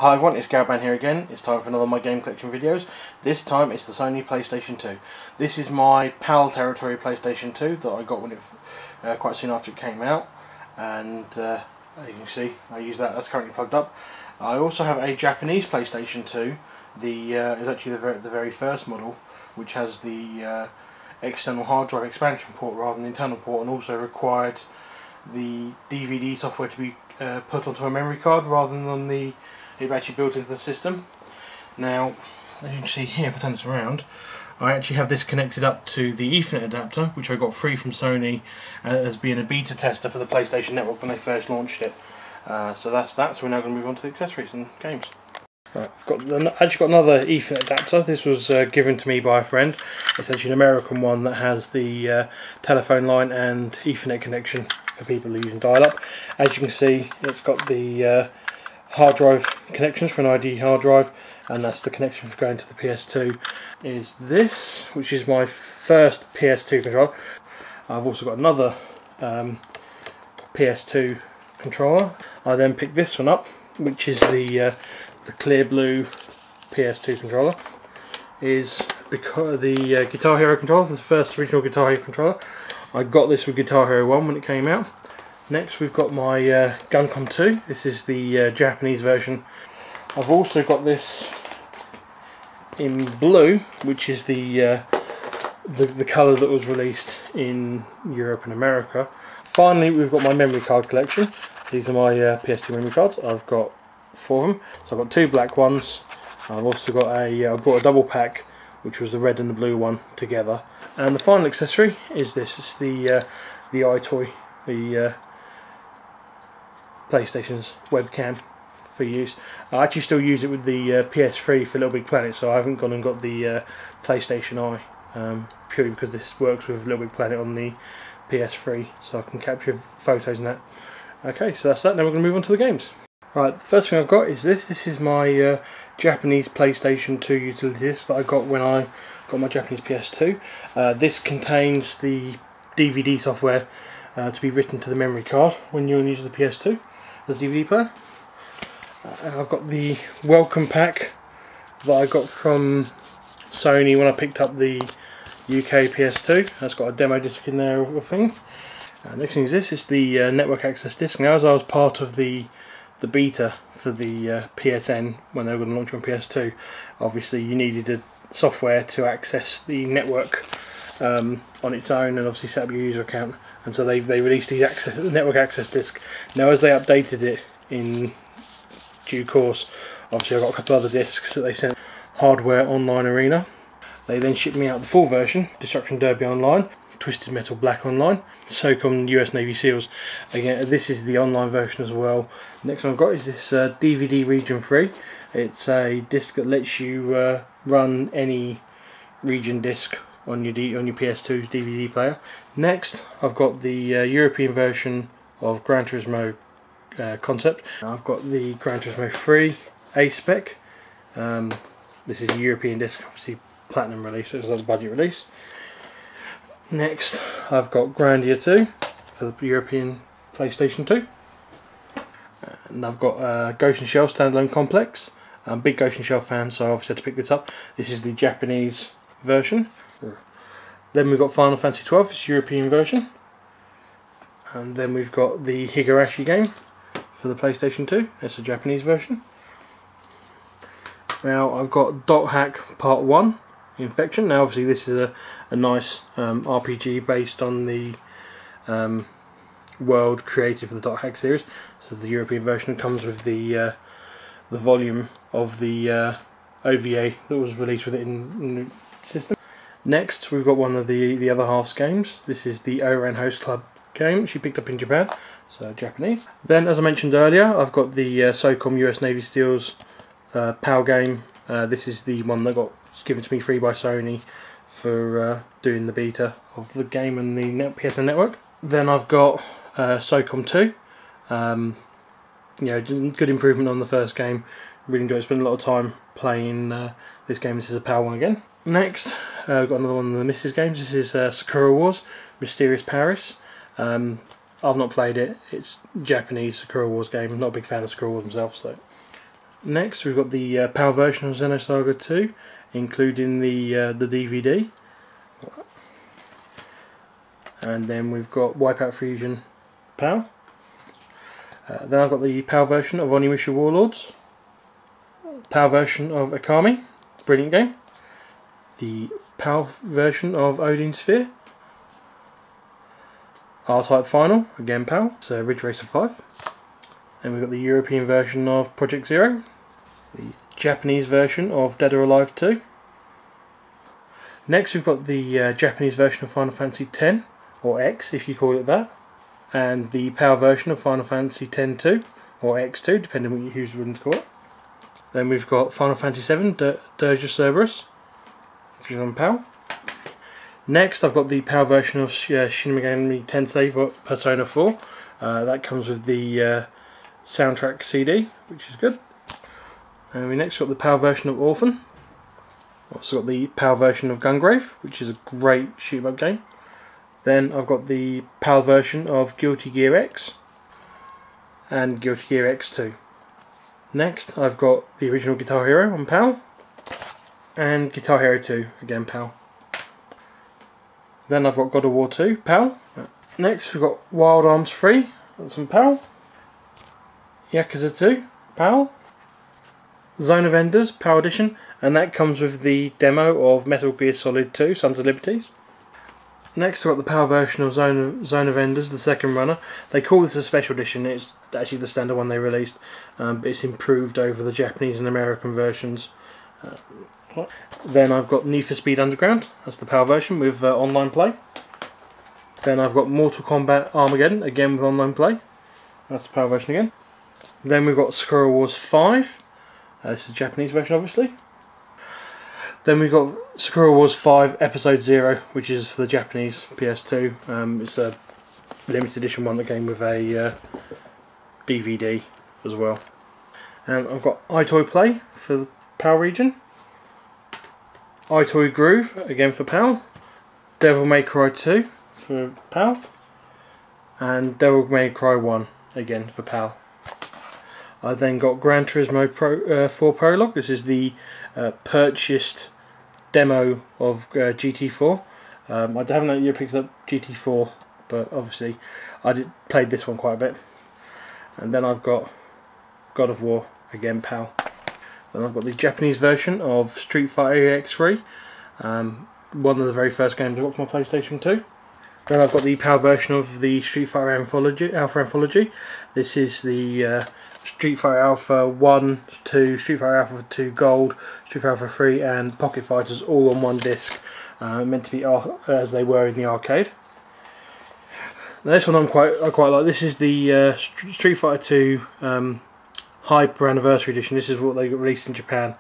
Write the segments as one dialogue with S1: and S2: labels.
S1: Hi everyone, it's Galban here again. It's time for another of my game collection videos. This time it's the Sony PlayStation 2. This is my PAL territory PlayStation 2 that I got when it quite soon after it came out, and as you can see I use that's currently plugged up. I also have a Japanese PlayStation 2. It's actually the very first model, which has the external hard drive expansion port rather than the internal port, and also required the DVD software to be put onto a memory card rather than on it actually built into the system. Now, as you can see here, if I turn this around, I actually have this connected up to the Ethernet adapter, which I got free from Sony as being a beta tester for the PlayStation Network when they first launched it. So that's that. So we're now going to move on to the accessories and games. Right, I've actually got another Ethernet adapter. This was given to me by a friend. It's actually an American one that has the telephone line and Ethernet connection for people using dial-up. As you can see, it's got the hard drive connections for an ID hard drive, and that's the connection for going to the PS2. Is this, which is my first PS2 controller. I've also got another PS2 controller. I then picked this one up, which is the clear blue PS2 controller. Is because the Guitar Hero controller, the first original Guitar Hero controller. I got this with Guitar Hero 1 when it came out. Next we've got my Guncom 2. This is the Japanese version. I've also got this in blue, which is the colour that was released in Europe and America. Finally, we've got my memory card collection. These are my PS2 memory cards. I've got 4 of them. So I've got 2 black ones. I've also got I bought a double pack, which was the red and the blue one together. And the final accessory is this. It's the iToy, the PlayStation's webcam for use. I actually still use it with the PS3 for Little Big Planet, so I haven't gone and got the PlayStation Eye, purely because this works with Little Big Planet on the PS3, so I can capture photos and that. Okay, so that's that. Now we're going to move on to the games. Right, the first thing I've got is this. This is my Japanese PlayStation 2 utility disc that I got when I got my Japanese PS2. This contains the DVD software to be written to the memory card when you're using the PS2 as a DVD player. I've got the welcome pack that I got from Sony when I picked up the UK PS2. That's got a demo disc in there of things. Next thing is this. It's the network access disc. Now, as I was part of the beta for the PSN when they were going to launch on PS2, obviously you needed a software to access the network on its own and obviously set up your user account, and so they released the network access disc. Now, as they updated it in due course, obviously I've got a couple other discs that they sent. Hardware Online Arena. They then shipped me out the full version, Destruction Derby Online, Twisted Metal Black Online, SOCOM US Navy SEALs. Again, this is the online version as well. Next one I've got is this DVD Region 3. It's a disc that lets you run any region disc on your PS2's DVD player. Next, I've got the European version of Gran Turismo Concept. I've got the Gran Turismo 3 A spec. This is a European disc, obviously platinum release. It was not a budget release. Next, I've got Grandia 2 for the European PlayStation 2. And I've got Ghost in Shell Standalone Complex. I'm a big Ghost in Shell fan, so I obviously had to pick this up. This is the Japanese version. Then we've got Final Fantasy 12, it's European version. And then we've got the Higurashi game for the PlayStation 2, it's a Japanese version. Now I've got Dot Hack Part 1, Infection. Now obviously this is a nice RPG based on the world created for the Dot Hack series. This is the European version. It comes with the volume of the OVA that was released with it in the system. Next, we've got one of the other half's games. This is the Oran Host Club game, which you picked up in Japan, so Japanese. Then, as I mentioned earlier, I've got the SOCOM US Navy SEALs PAL game. This is the one that got given to me free by Sony for doing the beta of the game and the PSN network. Then I've got SOCOM 2. Good improvement on the first game. Really enjoyed it. Spent a lot of time playing this game. This is a PAL one again. Next, I've got another one of the Mrs. games. This is Sakura Wars, Mysterious Paris. I've not played it. It's Japanese Sakura Wars game. I'm not a big fan of Sakura Wars myself, so Next we've got the PAL version of Xenosaga 2, including the DVD. And then we've got Wipeout Fusion PAL. Then I've got the PAL version of Onimusha Warlords, PAL version of Akami, brilliant game, the PAL version of Odin Sphere, R-Type Final, again PAL, it's Ridge Racer 5. Then we've got the European version of Project Zero, the Japanese version of Dead or Alive 2. Next we've got the Japanese version of Final Fantasy X, or X if you call it that, and the PAL version of Final Fantasy X-2, or X2, depending on what you willing to call it. Then we've got Final Fantasy VII, Dirge of Cerberus, which is on PAL. Next I've got the PAL version of Shin Megami Tensei for Persona 4. That comes with the soundtrack CD, which is good. And we next got the PAL version of Orphan. Also got the PAL version of Gungrave, which is a great shoot-up game. Then I've got the PAL version of Guilty Gear X and Guilty Gear X2. Next I've got the original Guitar Hero on PAL and Guitar Hero 2, again PAL. Then I've got God of War 2, PAL. Next we've got Wild Arms 3, that's on PAL. Yakuza 2, PAL. Zone of Enders, PAL Edition, and that comes with the demo of Metal Gear Solid 2, Sons of Liberties. Next I've got the PAL version of Zone of Enders, the second runner. They call this a special edition, it's actually the standard one they released, but it's improved over the Japanese and American versions. Then I've got Need for Speed Underground, that's the PAL version with online play. Then I've got Mortal Kombat Armageddon, again with online play, that's the PAL version again. Then we've got Sakura Wars 5, this is the Japanese version obviously. Then we've got Sakura Wars 5 Episode 0, which is for the Japanese PS2. It's a limited edition one that came with a DVD as well. And I've got iToy Play for the PAL region. iToy Groove, again for PAL. Devil May Cry 2 for PAL. And Devil May Cry 1, again for PAL. I then got Gran Turismo Pro 4 Prologue. This is the purchased demo of GT4. I haven't yet picked up GT4, but obviously I played this one quite a bit. And then I've got God of War, again PAL. Then I've got the Japanese version of Street Fighter EX3, one of the very first games I got for my PlayStation 2. Then I've got the PAL version of the Street Fighter Alpha Anthology. This is the Street Fighter Alpha 1, 2, Street Fighter Alpha 2 Gold, Street Fighter Alpha 3 and Pocket Fighters all on one disc, meant to be as they were in the arcade. Now this one I quite like. This is the Street Fighter 2 Hyper Anniversary Edition. This is what they got released in Japan.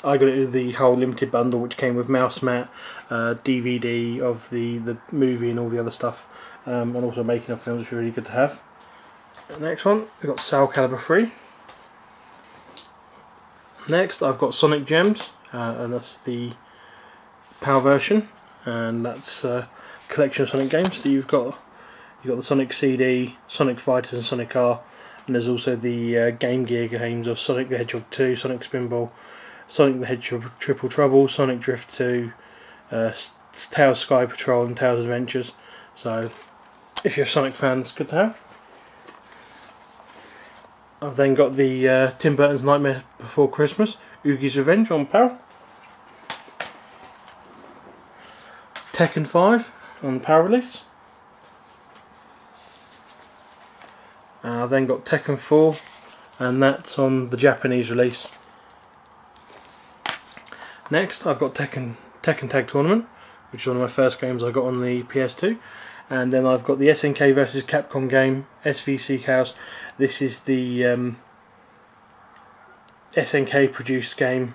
S1: I got it with the whole limited bundle, which came with mouse mat, DVD of the movie and all the other stuff, and also making of films, which are really good to have. The next one, we've got Soul Calibur 3. Next I've got Sonic Gems, and that's the PAL version, and that's a collection of Sonic games. So you've got the Sonic CD, Sonic Fighters and Sonic R, and there's also the Game Gear games of Sonic the Hedgehog 2, Sonic Spinball, Sonic the Hedgehog Triple Trouble, Sonic Drift 2, Tails Sky Patrol and Tails Adventures. So if you're a Sonic fan, it's good to have. I've then got the Tim Burton's Nightmare Before Christmas, Oogie's Revenge on PAL. Tekken 5 on PAL release. I've then got Tekken 4, and that's on the Japanese release. Next I've got Tekken Tag Tournament, which is one of my first games I got on the PS2. And then I've got the SNK vs Capcom game, SVC Chaos. This is the SNK produced game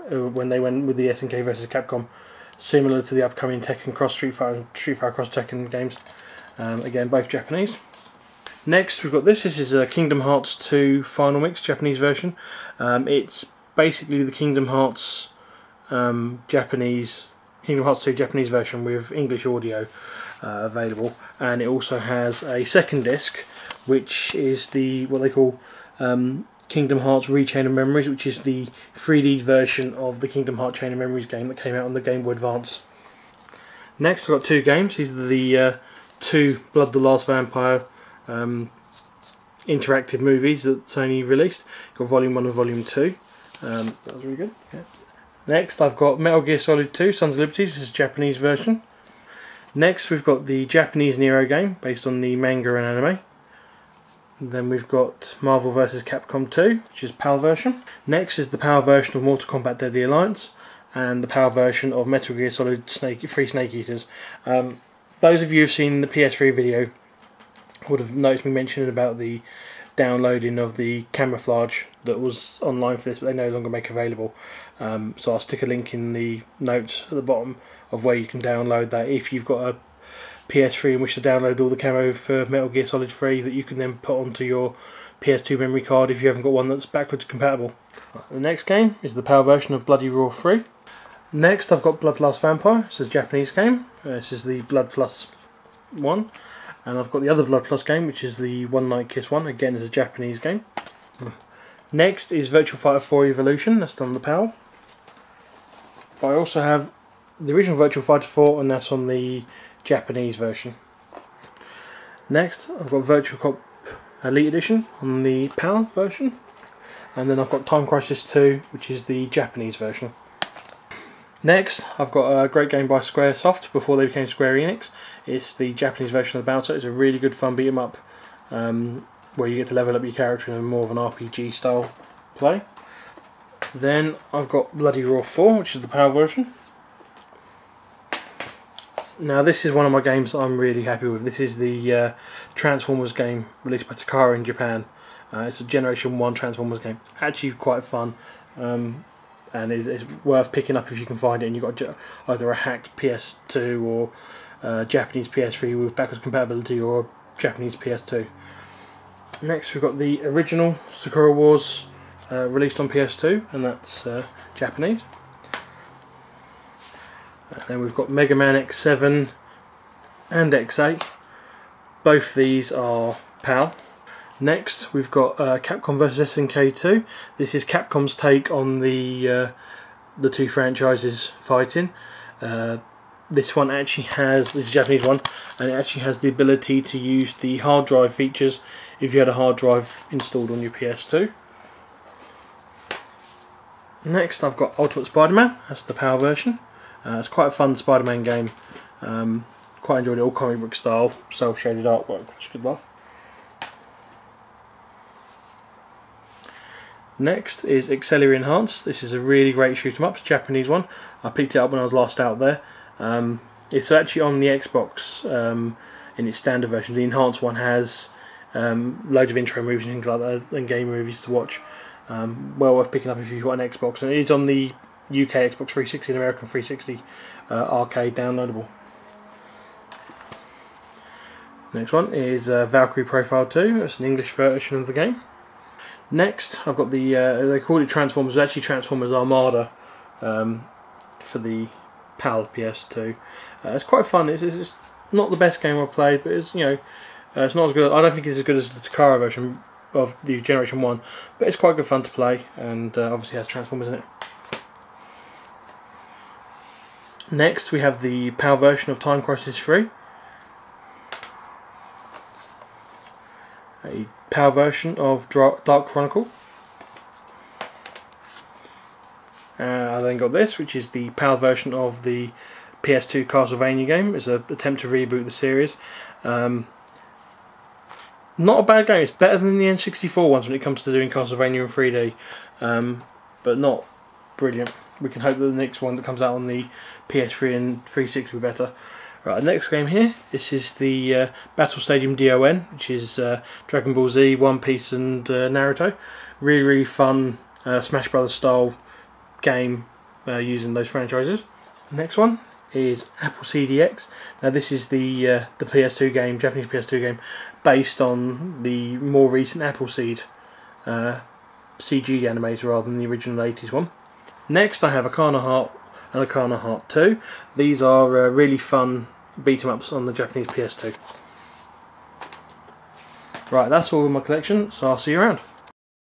S1: when they went with the SNK vs Capcom, similar to the upcoming Tekken Cross Street Fighter and Street Fighter Cross Tekken games. Again, both Japanese. Next we've got this is a Kingdom Hearts 2 Final Mix, Japanese version. It's basically the Kingdom Hearts 2 Japanese version with English audio available, and it also has a second disc, which is what they call Kingdom Hearts Chain of Memories, which is the 3D version of the Kingdom Hearts Chain of Memories game that came out on the Game Boy Advance. Next I've got two games. These are the two Blood the Last Vampire interactive movies that Sony released. Got Volume 1 and Volume 2. That was really good. Yeah. Next I've got Metal Gear Solid 2 Sons of Liberty. This is a Japanese version. Next we've got the Japanese Nero game based on the manga and anime. Then we've got Marvel vs Capcom 2, which is PAL version. Next is the PAL version of Mortal Kombat Deadly Alliance, and the PAL version of Metal Gear Solid 3 Snake Eaters. Those of you who've seen the PS3 video would have noticed me mentioning about the downloading of the camouflage that was online for this, but they no longer make available. So I'll stick a link in the notes at the bottom of where you can download that if you've got a PS3 and wish to download all the camo for Metal Gear Solid 3 that you can then put onto your PS2 memory card if you haven't got one that's backwards compatible. The next game is the PAL version of Bloody Roar 3. Next I've got Blood Last Vampire. It's a Japanese game. This is the Blood Plus 1. And I've got the other Blood Plus game, which is the One Night Kiss 1. Again, it's a Japanese game. Next is Virtua Fighter 4 Evolution. That's on the PAL. But I also have the original Virtua Fighter 4, and that's on the Japanese version. Next I've got Virtua Cop Elite Edition on the PAL version, and then I've got Time Crisis 2, which is the Japanese version. Next I've got a great game by Squaresoft before they became Square Enix. It's the Japanese version of the Bowser. It's a really good fun beat 'em up where you get to level up your character in more of an RPG style play. Then I've got Bloody Roar 4, which is the PAL version. Now this is one of my games that I'm really happy with. This is the Transformers game released by Takara in Japan. It's a Generation 1 Transformers game. It's actually quite fun, and it's worth picking up if you can find it and you've got either a hacked PS2 or Japanese PS3 with backwards compatibility, or a Japanese PS2. Next we've got the original Sakura Wars released on PS2, and that's Japanese. Then we've got Mega Man X7 and X8. Both these are PAL. Next we've got Capcom vs SNK 2. This is Capcom's take on the two franchises fighting. This one actually has, this is a Japanese one, and it actually has the ability to use the hard drive features if you had a hard drive installed on your PS2. Next I've got Ultimate Spider-Man. That's the PAL version. It's quite a fun Spider-Man game. Quite enjoyed it, all comic book style, self-shaded artwork, which is good laugh. Next is Excelia Enhanced. This is a really great shoot 'em up. It's a Japanese one. I picked it up when I was last out there. It's actually on the Xbox in its standard version. The enhanced one has loads of intro movies and things like that, and game movies to watch. Well worth picking up if you've got an Xbox, and it is on the UK Xbox 360 and American 360 arcade downloadable. Next one is Valkyrie Profile 2. It's an English version of the game. Next I've got the, they called it Transformers, it's actually Transformers Armada for the PAL PS2. It's quite fun. It's not the best game I've played, but it's, you know, it's not as good. I don't think it's as good as the Takara version of the Generation 1, but it's quite good fun to play, and obviously has Transformers in it. Next we have the PAL version of Time Crisis 3, a PAL version of Dark Chronicle. I then got this, which is the PAL version of the PS2 Castlevania game. It's an attempt to reboot the series. Not a bad game. It's better than the N64 ones when it comes to doing Castlevania in 3D, but not brilliant. We can hope that the next one that comes out on the PS3 and 360 will be better. Right, the next game here, this is the Battle Stadium DON, which is Dragon Ball Z, One Piece and Naruto. Really fun Smash Brothers style game using those franchises. The next one is Apple CDX. Now this is the PS2 game, Japanese PS2 game, based on the more recent Appleseed CG animator rather than the original 80s one. Next I have Arcana Heart and Arcana Heart 2. These are really fun beat 'em ups on the Japanese PS2. Right, that's all in my collection, so I'll see you around.